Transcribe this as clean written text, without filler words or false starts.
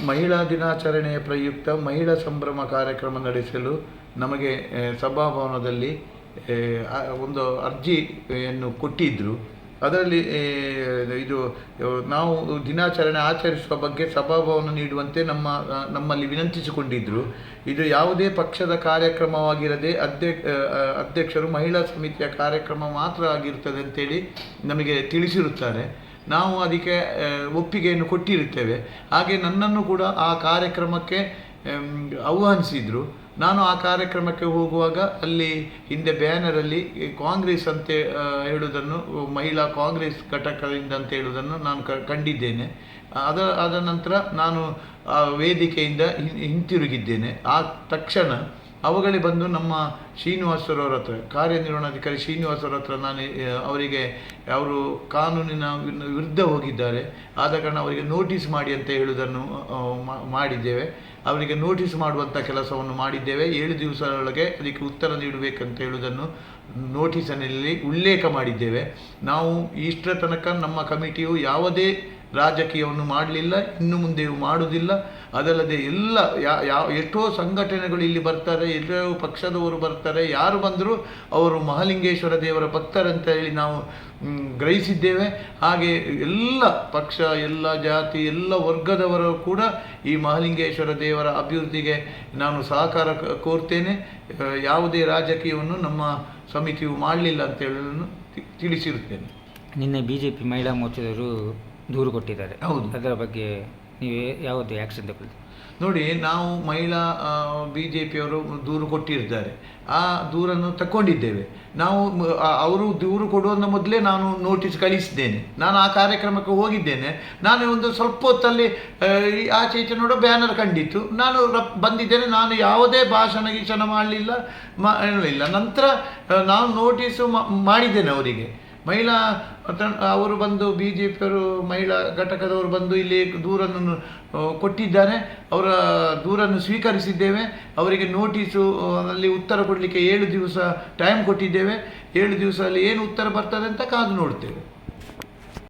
ಮಹಿಳಾ ದಿನಾಚರಣೆಯ ಪ್ರಯುಕ್ತ ಮಹಿಳಾ ಸಂಭ್ರಮ ಕಾರ್ಯಕ್ರಮ ನಡೆಸಲು ನಮಗೆ ಸಭಾಭವನದಲ್ಲಿ ಒಂದು ಅರ್ಜಿಯನ್ನು ಕೊಟ್ಟಿದ್ದರು. ಅದರಲ್ಲಿ ಇದು ನಾವು ದಿನಾಚರಣೆ ಆಚರಿಸುವ ಬಗ್ಗೆ ಸಭಾಭವನ ನೀಡುವಂತೆ ನಮ್ಮಲ್ಲಿ ವಿನಂತಿಸಿಕೊಂಡಿದ್ದರು. ಇದು ಯಾವುದೇ ಪಕ್ಷದ ಕಾರ್ಯಕ್ರಮವಾಗಿರದೆ ಅಧ್ಯಕ್ಷರು ಮಹಿಳಾ ಸಮಿತಿಯ ಕಾರ್ಯಕ್ರಮ ಮಾತ್ರ ಆಗಿರ್ತದೆ ಅಂತೇಳಿ ನಮಗೆ ತಿಳಿಸಿರುತ್ತಾರೆ. ನಾವು ಅದಕ್ಕೆ ಒಪ್ಪಿಗೆಯನ್ನು ಕೊಟ್ಟಿರುತ್ತೇವೆ. ಹಾಗೆ ನನ್ನನ್ನು ಕೂಡ ಆ ಕಾರ್ಯಕ್ರಮಕ್ಕೆ ಆಹ್ವಾನಿಸಿದರು. ನಾನು ಆ ಕಾರ್ಯಕ್ರಮಕ್ಕೆ ಹೋಗುವಾಗ ಅಲ್ಲಿ ಹಿಂದೆ ಬ್ಯಾನರಲ್ಲಿ ಕಾಂಗ್ರೆಸ್ ಅಂತ ಹೇಳುವುದನ್ನು, ಮಹಿಳಾ ಕಾಂಗ್ರೆಸ್ ಘಟಕದಿಂದ ಅಂತ ಹೇಳುವುದನ್ನು ನಾನು ಕಂಡಿದ್ದೇನೆ. ಅದ ನಂತರ ನಾನು ಆ ವೇದಿಕೆಯಿಂದ ಹಿಂತಿರುಗಿದ್ದೇನೆ. ಆ ತಕ್ಷಣ ಅವುಗಳೇ ಬಂದು ನಮ್ಮ ಶ್ರೀನಿವಾಸರವ್ರ ಹತ್ರ, ಕಾರ್ಯನಿರ್ವಹಣಾಧಿಕಾರಿ ಶ್ರೀನಿವಾಸರ ಹತ್ರ ನಾನು ಅವರು ಕಾನೂನಿನ ವಿರುದ್ಧ ಹೋಗಿದ್ದಾರೆ, ಆದ ಕಾರಣ ಅವರಿಗೆ ನೋಟಿಸ್ ಮಾಡಿ ಅಂತ ಹೇಳುವುದನ್ನು ಮಾಡಿದ್ದೇವೆ. ಅವರಿಗೆ ನೋಟಿಸ್ ಮಾಡುವಂಥ ಕೆಲಸವನ್ನು ಮಾಡಿದ್ದೇವೆ. 7 ದಿವಸದೊಳಗೆ ಅದಕ್ಕೆ ಉತ್ತರ ನೀಡಬೇಕಂತ ಹೇಳುವುದನ್ನು ನೋಟಿಸಿನಲ್ಲಿ ಉಲ್ಲೇಖ ಮಾಡಿದ್ದೇವೆ. ನಾವು ಇಷ್ಟರ ತನಕ ನಮ್ಮ ಕಮಿಟಿಯು ಯಾವುದೇ ರಾಜಕೀಯವನ್ನು ಮಾಡಲಿಲ್ಲ, ಇನ್ನು ಮುಂದೆಯೂ ಮಾಡುವುದಿಲ್ಲ. ಅದಲ್ಲದೆ ಎಲ್ಲ ಎಷ್ಟೋ ಸಂಘಟನೆಗಳು ಇಲ್ಲಿ ಬರ್ತಾರೆ, ಎಷ್ಟೋ ಪಕ್ಷದವರು ಬರ್ತಾರೆ. ಯಾರು ಬಂದರೂ ಅವರು ಮಹಾಲಿಂಗೇಶ್ವರ ದೇವರ ಭಕ್ತರಂತ ಹೇಳಿ ನಾವು ಗ್ರಹಿಸಿದ್ದೇವೆ. ಹಾಗೆ ಎಲ್ಲ ಪಕ್ಷ, ಎಲ್ಲ ಜಾತಿ, ಎಲ್ಲ ವರ್ಗದವರು ಕೂಡ ಈ ಮಹಾಲಿಂಗೇಶ್ವರ ದೇವರ ಅಭಿವೃದ್ಧಿಗೆ ನಾನು ಸಹಕಾರ ಕೋರ್ತೇನೆ. ಯಾವುದೇ ರಾಜಕೀಯವನ್ನು ನಮ್ಮ ಸಮಿತಿಯು ಮಾಡಲಿಲ್ಲ ಅಂತ ಹೇಳೋದನ್ನು ತಿಳಿಸಿರುತ್ತೇನೆ. ನಿನ್ನೆ BJP ಮಹಿಳಾ ಮೋರ್ಚಾದವರು ದೂರು ಕೊಟ್ಟಿದ್ದಾರೆ. ಹೌದು. ಅದರ ಬಗ್ಗೆ ನೀವು ಯಾವುದು ಆ್ಯಕ್ಷನ್ ತಗೊಳ್ಳಿ? ನೋಡಿ, ನಾವು ಮಹಿಳಾ BJPಯವರು ದೂರು ಕೊಟ್ಟಿದ್ದಾರೆ. ಆ ದೂರನ್ನು ತಗೊಂಡಿದ್ದೇವೆ. ನಾವು ಅವರು ದೂರು ಕೊಡುವ ಮೊದಲೇ ನಾನು ನೋಟಿಸ್ ಕಳಿಸಿದ್ದೇನೆ. ನಾನು ಆ ಕಾರ್ಯಕ್ರಮಕ್ಕೆ ಹೋಗಿದ್ದೇನೆ. ನಾನು ಒಂದು ಸ್ವಲ್ಪ ಹೊತ್ತಲ್ಲಿ ಆಚೆ ಈಚೆ ನೋಡೋ ಬ್ಯಾನರ್ ಕಂಡಿತ್ತು. ನಾನು ಬಂದಿದ್ದೇನೆ. ನಾನು ಯಾವುದೇ ಭಾಷಣ ಮಾಡಲಿಲ್ಲ, ಇಲ್ಲ. ನಂತರ ನಾನು ನೋಟಿಸು ಮಾಡಿದ್ದೇನೆ ಅವರಿಗೆ. ಮಹಿಳಾ ಅವರು ಬಂದು BJPಯವರು ಮಹಿಳಾ ಘಟಕದವರು ಬಂದು ಇಲ್ಲಿ ದೂರನ್ನು ಕೊಟ್ಟಿದ್ದಾರೆ. ಅವರ ದೂರನ್ನು ಸ್ವೀಕರಿಸಿದ್ದೇವೆ. ಅವರಿಗೆ ನೋಟಿಸು ಅಲ್ಲಿ ಉತ್ತರ ಕೊಡಲಿಕ್ಕೆ 7 ದಿವಸ ಟೈಮ್ ಕೊಟ್ಟಿದ್ದೇವೆ. 7 ದಿವಸದಲ್ಲಿ ಏನು ಉತ್ತರ ಬರ್ತದೆ ಅಂತ ಕಾದು ನೋಡ್ತೇವೆ.